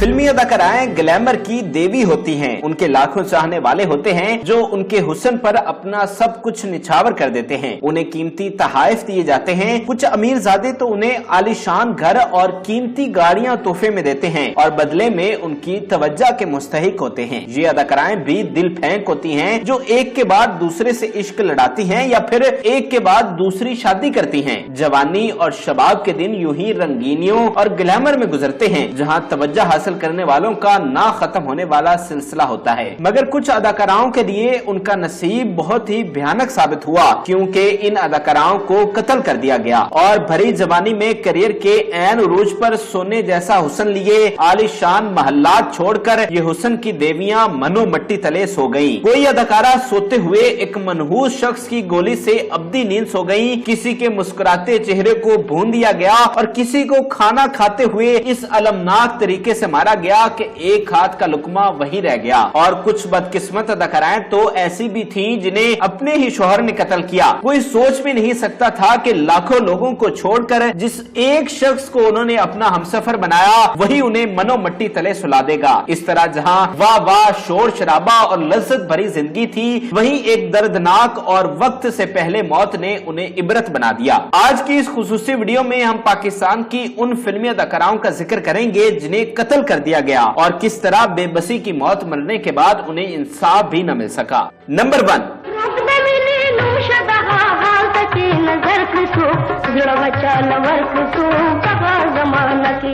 फिल्मी अदाकाराएं ग्लैमर की देवी होती हैं। उनके लाखों चाहने वाले होते हैं जो उनके हुस्न पर अपना सब कुछ निछावर कर देते हैं। उन्हें कीमती तोहफे दिए जाते हैं। कुछ अमीरजादे तो उन्हें आलीशान घर और कीमती गाड़ियां तोहफे में देते हैं और बदले में उनकी तवज्जो के मुस्तहिक होते हैं। ये अदाकाराएं भी दिल फेंक होती हैं जो एक के बाद दूसरे से इश्क लड़ाती हैं या फिर एक के बाद दूसरी शादी करती हैं। जवानी और शबाब के दिन यूं ही रंगीनियों और ग्लैमर में गुजरते हैं जहां तवज्जो हासिल करने वालों का ना खत्म होने वाला सिलसिला होता है। मगर कुछ अदाकाराओं के लिए उनका नसीब बहुत ही भयानक साबित हुआ, क्योंकि इन अदाकाराओं को कत्ल कर दिया गया और भरी जवानी में करियर के ऐन उरूज पर सोने जैसा हुस्न लिए आलीशान महल्लात छोड़कर ये हुस्न की देवियां मनो मट्टी तले सो गयी। कोई अदाकारा सोते हुए एक मनहूस शख्स की गोली से अब्दी नींद सो गयी, किसी के मुस्कुराते चेहरे को भून दिया गया और किसी को खाना खाते हुए इस अलमनाक तरीके से मारा गया कि एक हाथ का लुकमा वही रह गया। और कुछ बदकिस्मत अदाकाराएं तो ऐसी भी थीं जिन्हें अपने ही शौहर ने कत्ल किया। कोई सोच भी नहीं सकता था कि लाखों लोगों को छोड़कर जिस एक शख्स को उन्होंने अपना हमसफर बनाया वही उन्हें मनो मट्टी तले सुला देगा। इस तरह जहां वाह वाह शोर शराबा और लज्जत भरी जिंदगी थी, वहीं एक दर्दनाक और वक्त से पहले मौत ने उन्हें इबरत बना दिया। आज की इस खुसूसी वीडियो में हम पाकिस्तान की उन फिल्मी अदाकाराओं का जिक्र करेंगे जिन्हें कत्ल कर दिया गया और किस तरह बेबसी की मौत मरने के बाद उन्हें इंसाफ भी न मिल सका। नंबर 1,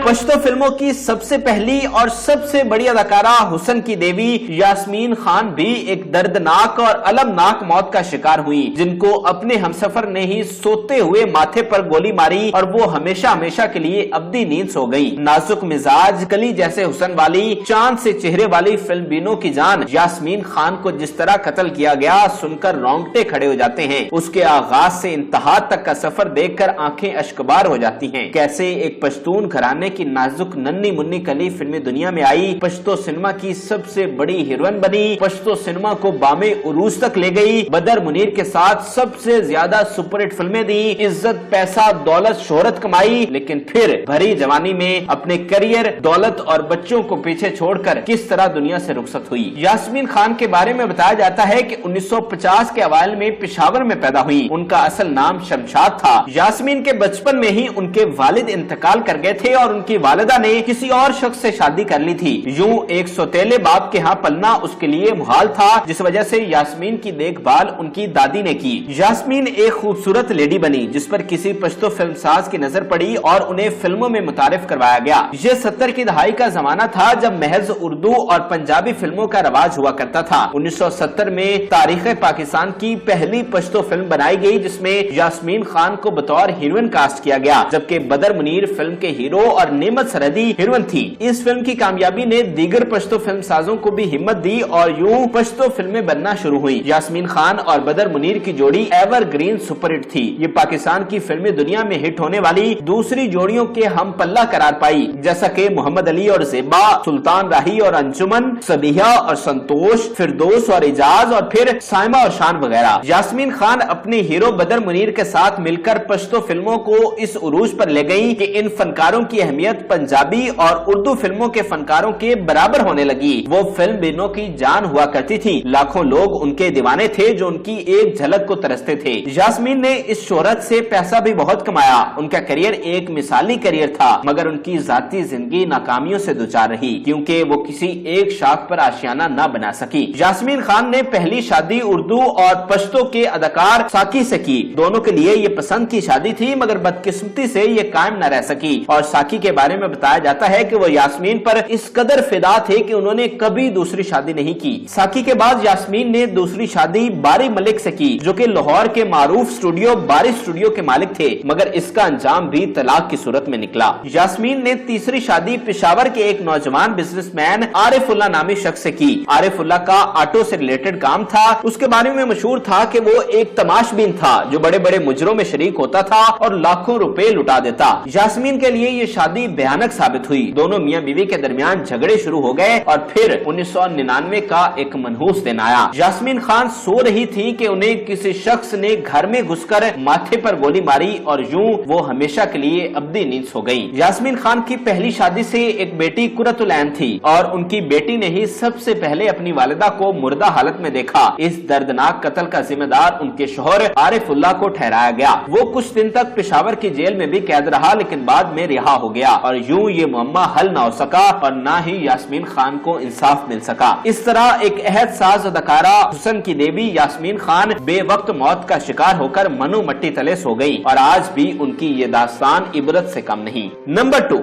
पश्तो फिल्मों की सबसे पहली और सबसे बड़ी अदाकारा हुस्न की देवी यास्मीन खान भी एक दर्दनाक और अलमनाक मौत का शिकार हुई, जिनको अपने हमसफर ने ही सोते हुए माथे पर गोली मारी और वो हमेशा हमेशा के लिए अब्दी नींद सो गई। नाजुक मिजाज, कली जैसे हुस्न वाली, चांद से चेहरे वाली फिल्मबीनों की जान यास्मीन खान को जिस तरह कत्ल किया गया सुनकर रोंगटे खड़े हो जाते हैं। उसके आगाज से इंतहा तक का सफर देखकर आंखें अश्कबार हो जाती हैं। कैसे एक पश्तून घराने की नाजुक नन्ही मुन्नी कली फिल्मी दुनिया में आई, पश्तो सिनेमा की सबसे बड़ी हीरोइन बनी, पश्तो सिनेमा को बामे उरूज तक ले गई, बदर मुनीर के साथ सबसे ज्यादा सुपरहिट फिल्में दी, इज्जत पैसा दौलत शोहरत कमाई, लेकिन फिर भरी जवानी में अपने करियर दौलत और बच्चों को पीछे छोड़कर किस तरह दुनिया से रुखसत हुई। यास्मीन खान के बारे में बताया जाता है कि 1950 के अवाइल में पेशावर में पैदा हुई। उनका असल नाम शमशाद था। यास्मीन के बचपन में ही उनके वालिद इंतकाल कर गए थे और उनकी वालिदा ने किसी और शख्स से शादी कर ली थी। यूं एक सौतेले बाप के यहाँ पलना उसके लिए मुहाल था, जिस वजह से यास्मीन की देखभाल उनकी दादी ने की। यास्मीन एक खूबसूरत लेडी बनी जिस पर किसी पश्तो फिल्मसाज की नजर पड़ी और उन्हें फिल्मों में मुतारिफ करवाया गया। ये 70 की दहाई का जमाना था जब महज उर्दू और पंजाबी फिल्मों का रवाज हुआ करता था। 1970 में तारीख पाकिस्तान की पहली पश्तो फिल्म बनाई गई जिसमें यास्मीन खान को बतौर हीरोइन कास्ट किया गया, जबकि बदर मुनीर फिल्म के हीरो और नेमत सरहदी हीरोइन थी। इस फिल्म की कामयाबी ने दीगर पश्तो फिल्म साजों को भी हिम्मत दी और यूं पश्तो फिल्में बनना शुरू हुई। यास्मीन खान और बदर मुनीर की जोड़ी एवरग्रीन सुपरहिट थी। ये पाकिस्तान की फिल्मी दुनिया में हिट होने वाली दूसरी जोड़ियों के हम पल्ला करार पाई, जैसा कि मोहम्मद अली और ज़ेबा, सुल्तान राही और अंजुमन, सबिहा और संतोष, फिरदौस और इजाज और फिर साइमा और शान वगैरह। यास्मीन खान अपने हीरो बदर मुनीर के साथ मिलकर पश्तो फिल्मों को इस उरूज पर ले गई कि इन फनकारों की अहमियत पंजाबी और उर्दू फिल्मों के फनकारों के बराबर होने लगी। वो फिल्म बिनों की जान हुआ करती थी। लाखों लोग उनके दीवाने थे जो उनकी एक झलक को तरसते थे। यास्मीन ने इस शोहरत से पैसा भी बहुत कमाया। उनका करियर एक मिसाली करियर था, मगर उनकी जाती जिंदगी नाकामियों से दुचार रही क्योंकि वो किसी एक शाख पर आशियाना न बना सकी। यास्मीन खान ने पहली शादी उर्दू और पश्तो के अदाकार साकी से की। दोनों के लिए ये पसंद की शादी थी, मगर बदकिस्मती से ये कायम न रह सकी। और साकी के बारे में बताया जाता है कि वो यास्मीन पर इस कदर फिदा थे कि उन्होंने कभी दूसरी शादी नहीं की। साकी के बाद यास्मीन ने दूसरी शादी बारी मलिक से की, जो कि लाहौर के मारूफ स्टूडियो बारी स्टूडियो के मालिक थे, मगर इसका अंजाम भी तलाक की सूरत में निकला। यास्मीन ने तीसरी शादी पेशावर के एक नौजवान बिजनेसमैन आरिफुल्लाह नामी शख्स से की। आरिफुल्लाह का ऑटो से रिलेटेड काम था। उसके बारे में मशहूर था कि वो एक तमाशबीन था जो बड़े बड़े मुजरों में शरीक होता था और लाखों रुपए लुटा देता। यास्मीन के लिए ये शादी काफी भयानक साबित हुई। दोनों मियां बीवी के दरमियान झगड़े शुरू हो गए और फिर 1999 का एक मनहूस दिन आया। यास्मीन खान सो रही थी कि उन्हें किसी शख्स ने घर में घुसकर माथे पर गोली मारी और यूं वो हमेशा के लिए अब्दी नींद सो गई। यास्मीन खान की पहली शादी से एक बेटी कुर्रतुल ऐन थी और उनकी बेटी ने ही सबसे पहले अपनी वालिदा को मुर्दा हालत में देखा। इस दर्दनाक कत्ल का जिम्मेदार उनके शौहर आरिफुल्लाह को ठहराया गया। वो कुछ दिन तक पेशावर की जेल में भी कैद रहा, लेकिन बाद में रिहा हो गया और यूं ये मुअम्मा हल ना हो सका और ना ही यास्मीन खान को इंसाफ मिल सका। इस तरह एक अहद साज अदाकारा हुसन की देवी यास्मीन खान बेवक्त मौत का शिकार होकर मनु मट्टी तले सो गई और आज भी उनकी ये दास्तान इबरत से कम नहीं। नंबर 2,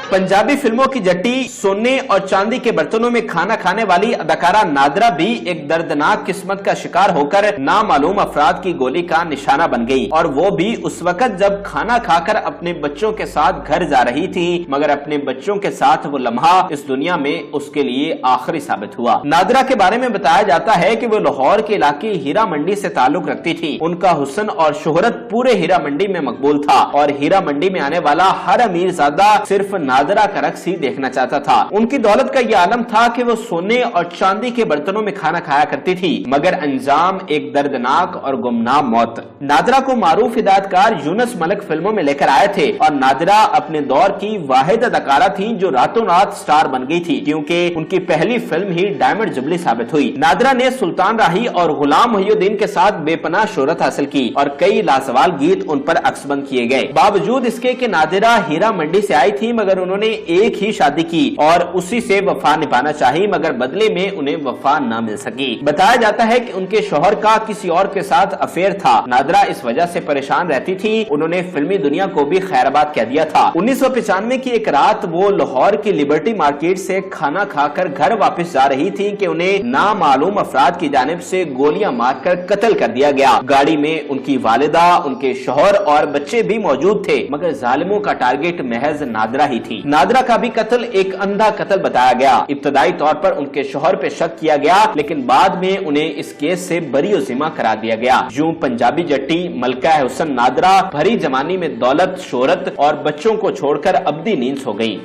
पंजाबी फिल्मों की जट्टी सोने और चांदी के बर्तनों में खाना खाने वाली अदाकारा नादरा भी एक दर्दनाक किस्मत का शिकार होकर नामालूम अफराद की गोली का निशाना बन गई और वो भी उस वक्त जब खाना खाकर अपने बच्चों के साथ घर जा रही थी, मगर अपने बच्चों के साथ वो लम्हा इस दुनिया में उसके लिए आखिरी साबित हुआ। नादरा के बारे में बताया जाता है कि वो लाहौर के इलाके हीरा मंडी से ताल्लुक रखती थी। उनका हुस्न और शोहरत पूरे हीरा मंडी में मकबूल था और हीरा मंडी में आने वाला हर अमीरजादा सिर्फ नादरा का रक्स ही देखना चाहता था। उनकी दौलत का यह आलम था कि वो सोने और चांदी के बर्तनों में खाना खाया करती थी, मगर अंजाम एक दर्दनाक और गुमनाम मौत। नादरा को मारूफ हिदायतकार यूनुस मलिक फिल्मों में लेकर आए थे और नादरा अपने दौर की वाहिद अदाकारा थी जो रातों रात स्टार बन गई थी, क्योंकि उनकी पहली फिल्म ही डायमंड जुबली साबित हुई। नादरा ने सुल्तान राही और गुलाम मुहिउद्दीन के साथ बेपनाह शोहरत हासिल की और कई लासवाल गीत उन पर अक्सबंद किए गए। बावजूद इसके कि नादरा हीरा मंडी से आई थी, मगर उन्होंने एक ही शादी की और उसी से वफा निभाना चाहिए, मगर बदले में उन्हें वफा न मिल सकी। बताया जाता है कि उनके शौहर का किसी और के साथ अफेयर था। नादरा इस वजह से परेशान रहती थी। उन्होंने फिल्मी दुनिया को भी खैराबाद कह दिया था। 1995 की एक रात वो लाहौर की लिबर्टी मार्केट से खाना खाकर घर वापस जा रही थी कि उन्हें नामालूम अफराद की जानिब से गोलियां मारकर कत्ल कर दिया गया। गाड़ी में उनकी वालिदा, उनके शौहर और बच्चे भी मौजूद थे, मगर जालिमों का टारगेट महज नादरा ही थी। नादरा का भी कत्ल एक अंधा कत्ल बताया गया। इब्तदाई तौर पर उनके शौहर पे शक किया गया, लेकिन बाद में उन्हें इस केस से बरी जिम्मा करार दिया गया। यूं पंजाबी जट्टी मलका हुसन नादरा भरी जमानी में दौलत, शोहरत और बच्चों को छोड़कर अब्दी नींद सो गई।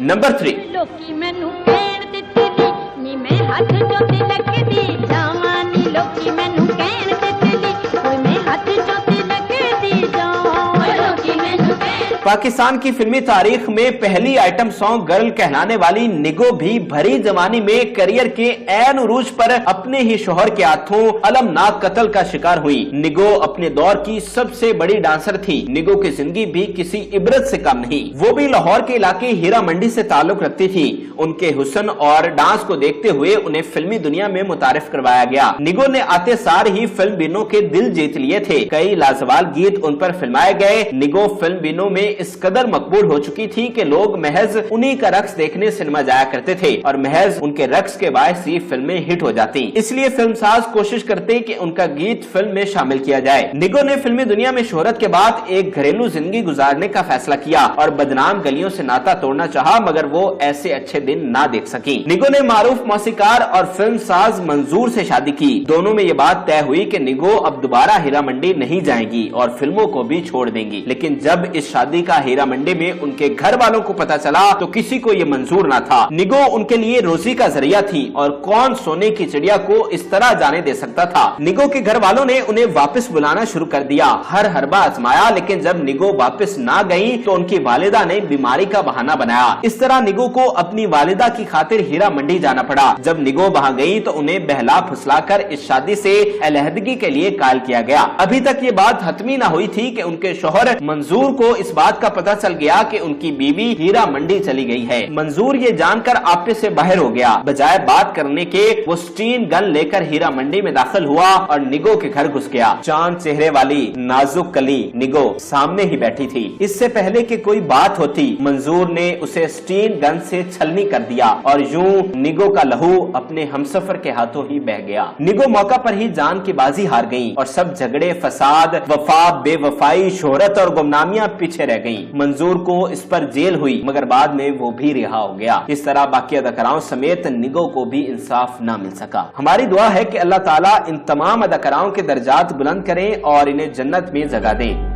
नंबर 3, पाकिस्तान की फिल्मी तारीख में पहली आइटम सॉन्ग गर्ल कहलाने वाली निगो भी भरी जवानी में करियर के ऐन उरूज पर अपने ही शौहर के हाथों अलमनाक कत्ल का शिकार हुई। निगो अपने दौर की सबसे बड़ी डांसर थी। निगो की जिंदगी भी किसी इबरत से कम नहीं। वो भी लाहौर के इलाके हीरा मंडी से ताल्लुक रखती थी। उनके हुस्न और डांस को देखते हुए उन्हें फिल्मी दुनिया में मुतारिफ करवाया गया। निगो ने आते सार ही फिल्म बीनों के दिल जीत लिए थे। कई लाजवाब गीत उन पर फिल्माए गए। निगो फिल्म बीनों में इस कदर मकबूल हो चुकी थी कि लोग महज उन्हीं का रक्स देखने सिनेमा जाया करते थे और महज उनके रक्स के बायस ही फिल्में हिट हो जाती। इसलिए फिल्मसाज कोशिश करते कि उनका गीत फिल्म में शामिल किया जाए। निगो ने फिल्मी दुनिया में शोहरत के बाद एक घरेलू जिंदगी गुजारने का फैसला किया और बदनाम गलियों से नाता तोड़ना चाहा, मगर वो ऐसे अच्छे दिन ना देख सकी। निगो ने मारूफ मौसीकार और फिल्म साज मंजूर से शादी की। दोनों में ये बात तय हुई कि निगो अब दोबारा हीरा मंडी नहीं जाएंगी और फिल्मों को भी छोड़ देंगी। लेकिन जब इस शादी का हीरा मंडी में उनके घर वालों को पता चला तो किसी को ये मंजूर ना था। निगो उनके लिए रोजी का जरिया थी और कौन सोने की चिड़िया को इस तरह जाने दे सकता था। निगो के घर वालों ने उन्हें वापस बुलाना शुरू कर दिया। हर हरबा आजमाया, लेकिन जब निगो वापस ना गई तो उनकी वालिदा ने बीमारी का बहाना बनाया। इस तरह निगो को अपनी वालिदा की खातिर हीरा मंडी जाना पड़ा। जब निगो वहां गई तो उन्हें बहला फुसलाकर इस शादी से अलहदगी के लिए कायल किया गया। अभी तक ये बात हतमी ना हुई थी कि उनके शौहर मंजूर को इस बात का पता चल गया कि उनकी बीवी हीरा मंडी चली गई है। मंजूर ये जानकर आपे से बाहर हो गया। बजाय बात करने के वो स्टीन गन लेकर हीरा मंडी में दाखिल हुआ और निगो के घर घुस गया। चांद चेहरे वाली नाजुक कली निगो सामने ही बैठी थी। इससे पहले कि कोई बात होती, मंजूर ने उसे स्टीन गन से छलनी कर दिया और यूं निगो का लहू अपने हमसफर के हाथों ही बह गया। निगो मौका पर ही जान की बाजी हार गई और सब झगड़े, फसाद, वफा, बेवफाई, शोहरत और गुमनामियां पीछे रह گئیں۔ منظور کو اس پر جیل ہوئی مگر بعد میں وہ بھی رہا ہو گیا۔ اس طرح باقی اداکاراؤں سمیت نگو کو بھی انصاف نہ مل سکا۔ ہماری دعا ہے کہ اللہ تعالیٰ ان تمام اداکاراؤں کے درجات بلند کریں اور انہیں جنت میں جگہ دیں۔